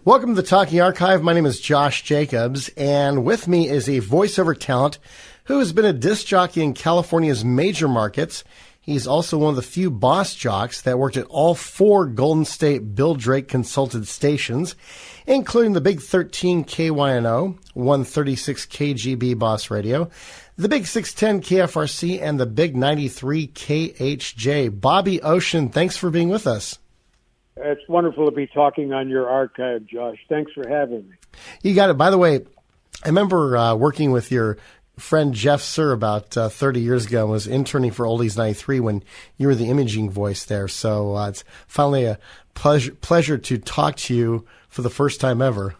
Welcome to the Talking Archive. My name is Josh Jacobs, and with me is a voiceover talent who has been a disc jockey in California's major markets. He's also one of the few boss jocks that worked at all 4 Golden State Bill Drake consulted stations, including the Big 13 KYNO, 136 KGB Boss Radio, the Big 610 KFRC, and the Big 93 KHJ. Bobby Ocean, thanks for being with us. It's wonderful to be talking on your archive, Josh. Thanks for having me. You got it. By the way, I remember working with your friend Jeff Sir about 30 years ago and was interning for Oldies 93 when you were the imaging voice there. So it's finally a pleasure to talk to you for the first time ever.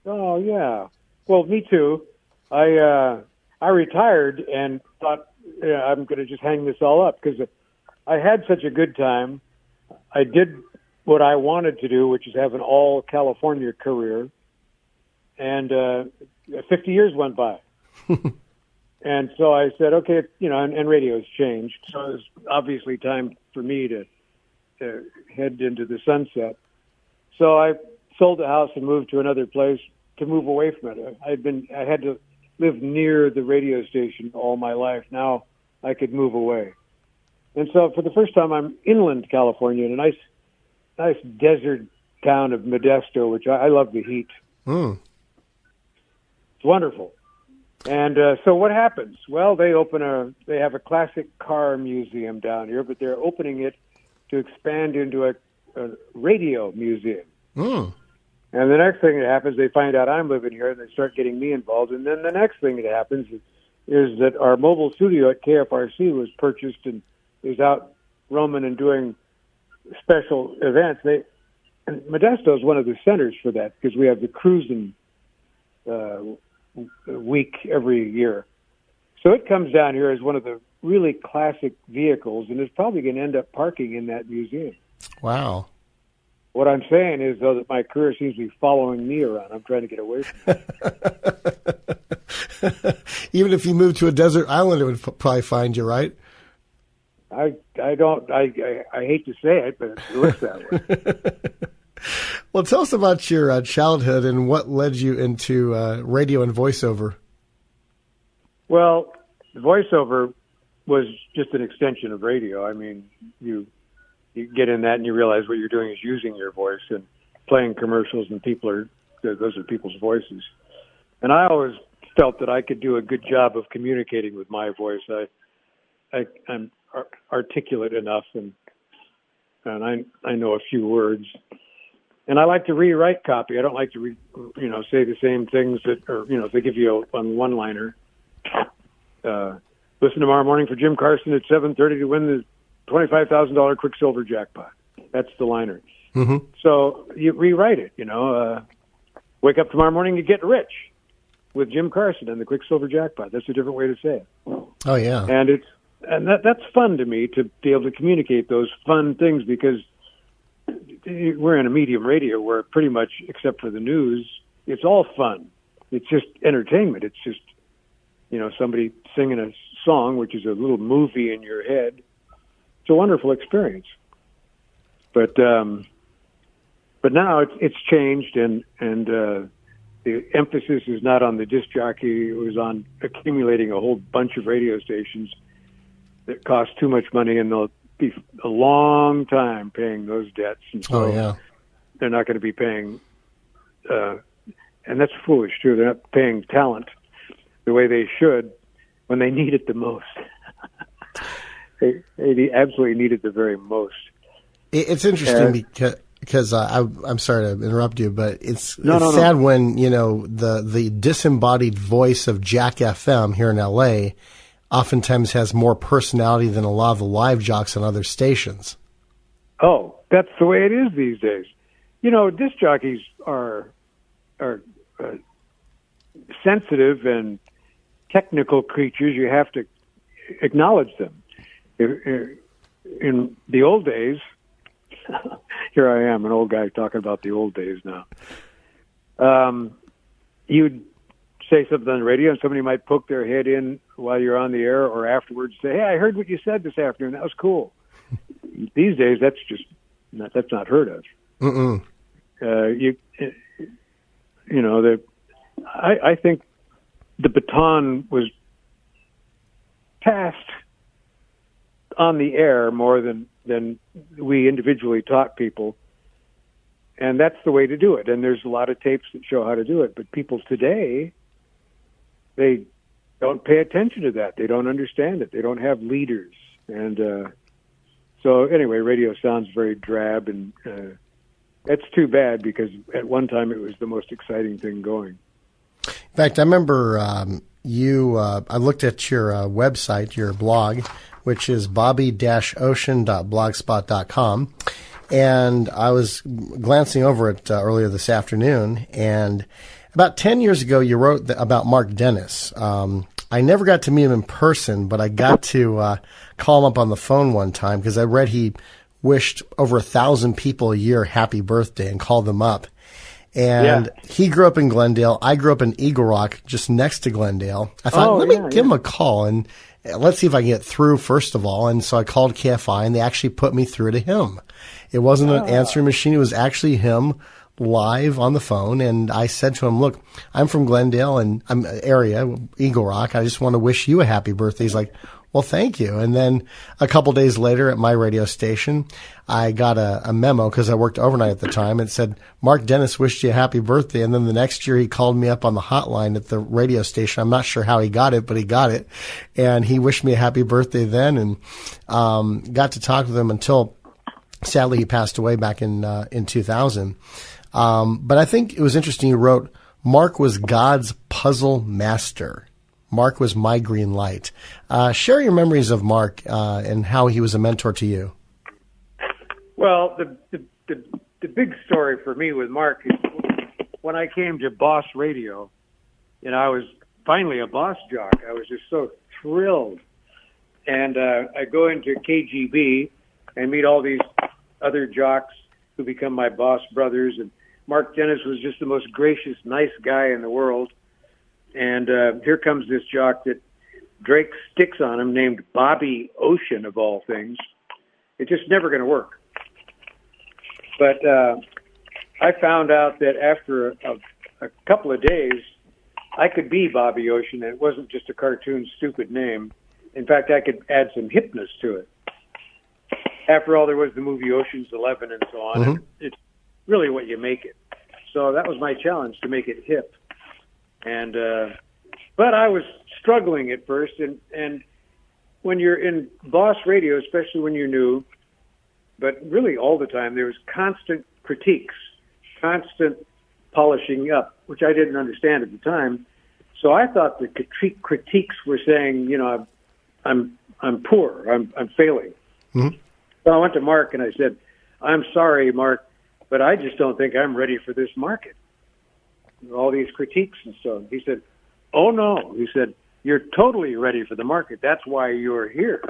Oh, yeah. Well, me too. I retired and thought I'm going to just hang this all up because I had such a good time. I did what I wanted to do, which is have an all-California career. And 50 years went by. And so I said, okay, and radio's changed. So it's obviously time for me to head into the sunset. So I sold the house and moved to another place to move away from it. I had to live near the radio station all my life. Now I could move away. And so for the first time, I'm inland California in a nice desert town of Modesto, which I love the heat. Mm. It's wonderful. And so what happens? Well, they have a classic car museum down here, but they're opening it to expand into a radio museum. Mm. And the next thing that happens, they find out I'm living here, and they start getting me involved. And then the next thing that happens is that our mobile studio at KFRC was purchased and is out roaming and doing special events. And Modesto is one of the centers for that because we have the cruising week every year. So it comes down here as one of the really classic vehicles, and it's probably going to end up parking in that museum. Wow. What I'm saying is, though, that my career seems to be following me around. I'm trying to get away from it. Even if you moved to a desert island, it would probably find you, right? I hate to say it, but it looks that way. Well, tell us about your childhood and what led you into radio and voiceover. Well, voiceover was just an extension of radio. I mean, you get in that and you realize what you're doing is using your voice and playing commercials, and those are people's voices. And I always felt that I could do a good job of communicating with my voice. I'm articulate enough, and I know a few words. And I like to rewrite copy. I don't like to say the same things if they give you a one-liner. Listen tomorrow morning for Jim Carson at 7:30 to win the $25,000 Quicksilver jackpot. That's the liner. Mm-hmm. So you rewrite it. Wake up tomorrow morning and get rich with Jim Carson and the Quicksilver jackpot. That's a different way to say it. Oh yeah. And that's fun to me, to be able to communicate those fun things, because we're in a medium radio where pretty much, except for the news, it's all fun. It's just entertainment. It's just, somebody singing a song, which is a little movie in your head. It's a wonderful experience. But now it's changed, and the emphasis is not on the disc jockey. It was on accumulating a whole bunch of radio stations that cost too much money, and they'll be a long time paying those debts. And so they're not going to be paying, and that's foolish too. They're not paying talent the way they should when they need it the most. they absolutely need it the very most. It's interesting because I'm sorry to interrupt you, but it's sad when the disembodied voice of Jack FM here in LA oftentimes has more personality than a lot of the live jocks on other stations. Oh, that's the way it is these days. Disc jockeys are sensitive and technical creatures. You have to acknowledge them. In the old days, here I am, an old guy talking about the old days now. You'd say something on the radio, and somebody might poke their head in while you're on the air, or afterwards say, "Hey, I heard what you said this afternoon. That was cool." These days, that's not heard of. Mm-mm. I think the baton was passed on the air more than we individually taught people. And that's the way to do it. And there's a lot of tapes that show how to do it. But people today, they don't pay attention to that. They don't understand it. They don't have leaders. And so anyway, radio sounds very drab. And that's too bad, because at one time it was the most exciting thing going. In fact, I remember I looked at your website, your blog, which is bobby-ocean.blogspot.com. And I was glancing over it earlier this afternoon. And about 10 years ago, you wrote about Mark Denis. I never got to meet him in person, but I got to call him up on the phone one time, because I read he wished over 1,000 people a year happy birthday and called them up. And he grew up in Glendale. I grew up in Eagle Rock, just next to Glendale. I thought, let me give him a call and let's see if I can get through, first of all. And so I called KFI, and they actually put me through to him. It wasn't an answering machine. It was actually him live on the phone. And I said to him, look, I'm from Glendale and I'm area, Eagle Rock. I just want to wish you a happy birthday. He's like, well, thank you. And then a couple days later at my radio station, I got a memo, because I worked overnight at the time. It said, Mark Denis wished you a happy birthday. And then the next year he called me up on the hotline at the radio station. I'm not sure how he got it, but he got it. And he wished me a happy birthday then, and got to talk with him until, sadly, he passed away back in 2000. But I think it was interesting. You wrote, Mark was God's puzzle master. Mark was my green light. Share your memories of Mark and how he was a mentor to you. Well, the big story for me with Mark is when I came to Boss Radio, and I was finally a Boss jock. I was just so thrilled. And I go into KGB and meet all these other jocks who become my Boss brothers. And Mark Denis was just the most gracious, nice guy in the world. And here comes this jock that Drake sticks on him, named Bobby Ocean, of all things. It's just never going to work. But I found out that after a couple of days, I could be Bobby Ocean, and it wasn't just a cartoon, stupid name. In fact, I could add some hipness to it. After all, there was the movie Ocean's 11 and so on. Mm-hmm. And it's really what you make it. So that was my challenge, to make it hip. And but I was struggling at first, and when you're in Boss Radio, especially when you're new, but really all the time, there was constant critiques, constant polishing up, which I didn't understand at the time. So I thought the critiques were saying, I'm poor, I'm failing. Mm-hmm. So I went to Mark and I said, I'm sorry, Mark, but I just don't think I'm ready for this market. All these critiques and so. He said, oh, no. He said, you're totally ready for the market. That's why you're here.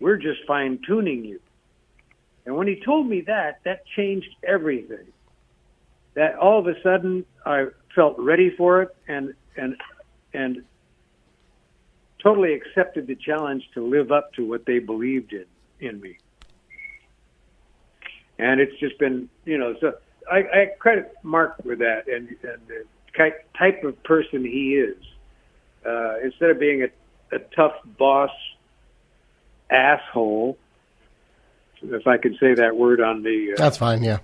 We're just fine-tuning you. And when he told me that changed everything. That all of a sudden I felt ready for it and totally accepted the challenge to live up to what they believed in me. And it's just been, so I credit Mark with that and the type of person he is. Instead of being a tough boss asshole, if I could say that word on the... That's fine, yeah.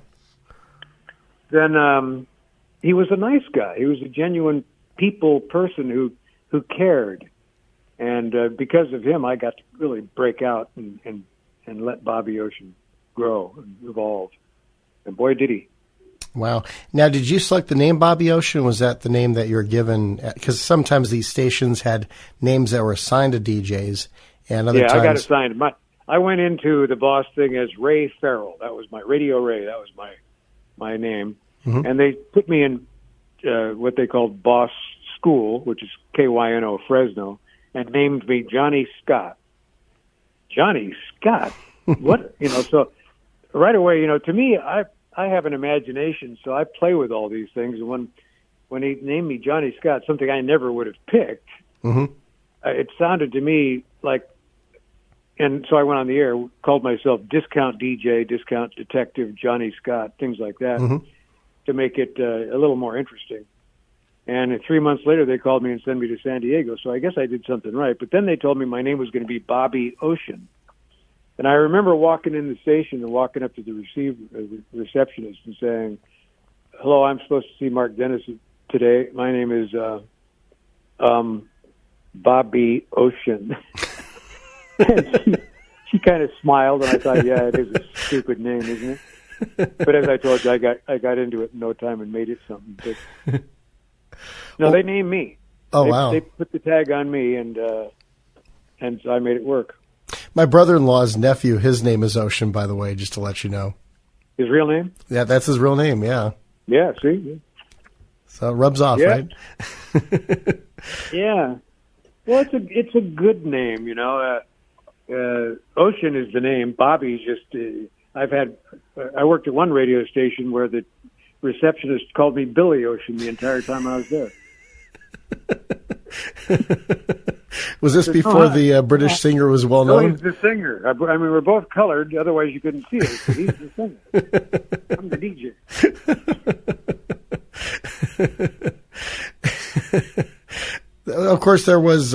Then he was a nice guy. He was a genuine people person who cared. And because of him, I got to really break out and let Bobby Ocean grow and evolve. And boy, did he. Wow. Now, did you select the name Bobby Ocean? Was that the name that you were given? Because sometimes these stations had names that were assigned to DJs, and other times... I got assigned. I went into the Boss thing as Ray Farrell. That was my Radio Ray. That was my name. Mm-hmm. And they put me in what they called Boss School, which is KYNO Fresno, and named me Johnny Scott. Johnny Scott? What? So right away, to me, I have an imagination, so I play with all these things. And when he named me Johnny Scott, something I never would have picked, mm-hmm. It sounded to me like, and so I went on the air, called myself Discount DJ, Discount Detective, Johnny Scott, things like that. Mm-hmm. to make it a little more interesting. And 3 months later, they called me and sent me to San Diego. So I guess I did something right. But then they told me my name was going to be Bobby Ocean. And I remember walking in the station and walking up to the receptionist and saying, "Hello, I'm supposed to see Mark Denis today. My name is Bobby Ocean." And she kind of smiled, and I thought, yeah, it is a stupid name, isn't it? But as I told you, I got into it in no time and made it something. But, no, they named me. Oh, wow. They put the tag on me, and so I made it work. My brother-in-law's nephew, his name is Ocean, by the way, just to let you know. His real name? Yeah, that's his real name, yeah. Yeah, see? Yeah. So it rubs off, right? Yeah. Well, it's a good name, you know. Ocean is the name. Bobby's just... I worked at one radio station where the receptionist called me Billy Ocean the entire time I was there. Was this before the British singer was well known? He's the singer. I mean, we're both colored, otherwise you couldn't see it. But he's the singer. I'm the DJ. Of course, there was,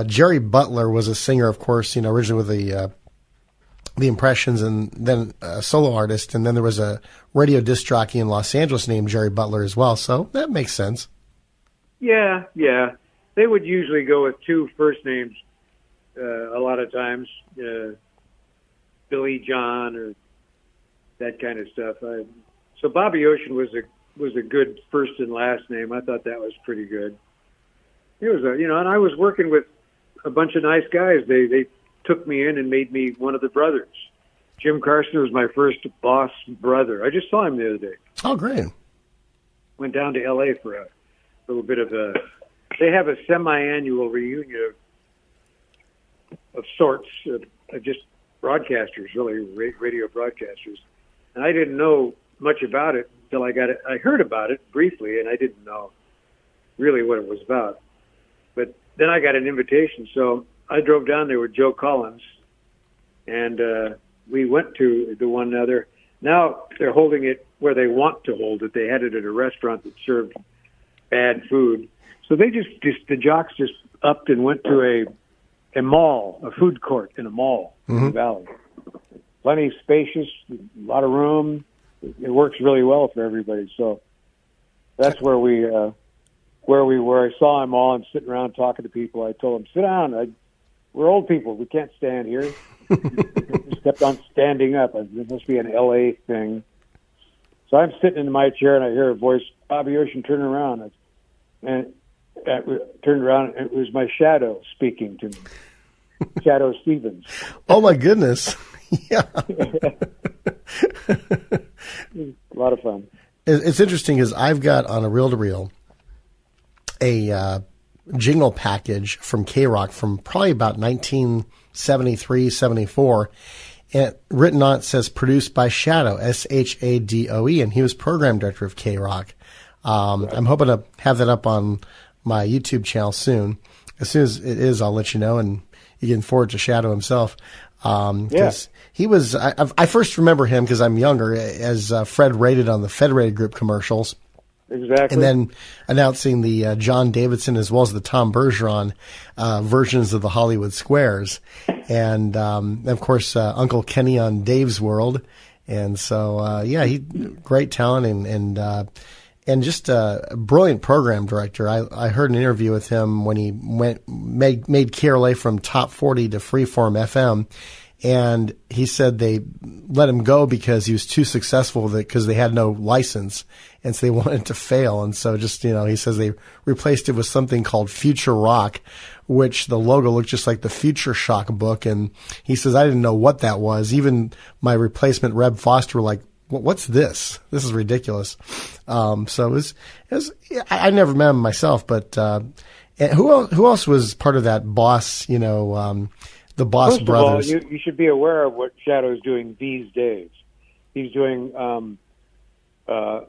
Jerry Butler was a singer, of course, you know, originally with the Impressions, and then a solo artist, and then there was a radio disc jockey in Los Angeles named Jerry Butler as well, so that makes sense. Yeah. They would usually go with two first names a lot of times, Billy John or that kind of stuff. So Bobby Ocean was a good first and last name. I thought that was pretty good. It was and I was working with a bunch of nice guys. They took me in and made me one of the brothers. Jim Carson was my first boss brother. I just saw him the other day. Oh, great. Went down to L.A. for a little bit of they have a semi-annual reunion of sorts, of just broadcasters, really, radio broadcasters. And I didn't know much about it until I heard about it briefly, and I didn't know really what it was about. But then I got an invitation, so I drove down there with Joe Collins, and we went to the one other. Now they're holding it where they want to hold it. They had it at a restaurant that served bad food. So they the jocks just upped and went to a mall, a food court in a mall in the valley. Plenty spacious, a lot of room. It works really well for everybody. So that's where we were. I saw them all and sitting around talking to people. I told them, "Sit down. We're old people. We can't stand here." Just kept on standing up. This must be an L.A. thing. So I'm sitting in my chair and I hear a voice, "Bobby Ocean, turn around." And I turned around and it was my shadow speaking to me. Shadow Stevens. Oh, my goodness. Yeah. A lot of fun. It's interesting because I've got on a reel-to-reel a jingle package from K-Rock from probably about 1973, 74. And written on it says produced by Shadow, Shadoe, and he was program director of K-Rock. I'm hoping to have that up on my YouTube channel soon. As soon as it is, I'll let you know, and you can forward to Shadow himself. He was, I first remember him because I'm younger as Fred Rated on the Federated Group commercials. Exactly. And then announcing the John Davidson as well as the Tom Bergeron versions of the Hollywood Squares. And, of course, Uncle Kenny on Dave's World. And so, he great talent and just a brilliant program director. I heard an interview with him when he made KRLA from Top 40 to Freeform FM. And he said they let him go because he was too successful with it because they had no license. And so they wanted to fail. And so just, he says they replaced it with something called Future Rock, which the logo looked just like the Future Shock book. And he says, I didn't know what that was. Even my replacement, Reb Foster, were like, what's this? This is ridiculous. So it was, I never met him myself, but, who else was part of that Boss, the Boss First Brothers? Of all, you should be aware of what Shadow's doing these days. He's doing, I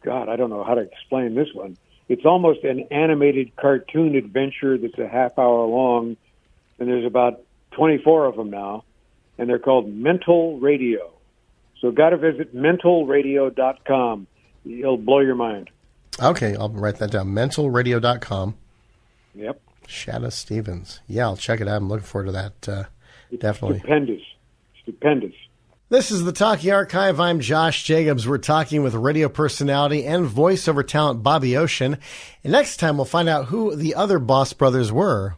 don't know how to explain this one. It's almost an animated cartoon adventure that's a half hour long, and there's about 24 of them now, and they're called Mental Radio. So got to visit mentalradio.com. It'll blow your mind. Okay, I'll write that down. Mentalradio.com. Yep. Shadow Stevens. Yeah, I'll check it out. I'm looking forward to that. Definitely. Stupendous. This is the Talkie Archive. I'm Josh Jacobs. We're talking with radio personality and voiceover talent Bobby Ocean. And next time we'll find out who the other Boss brothers were.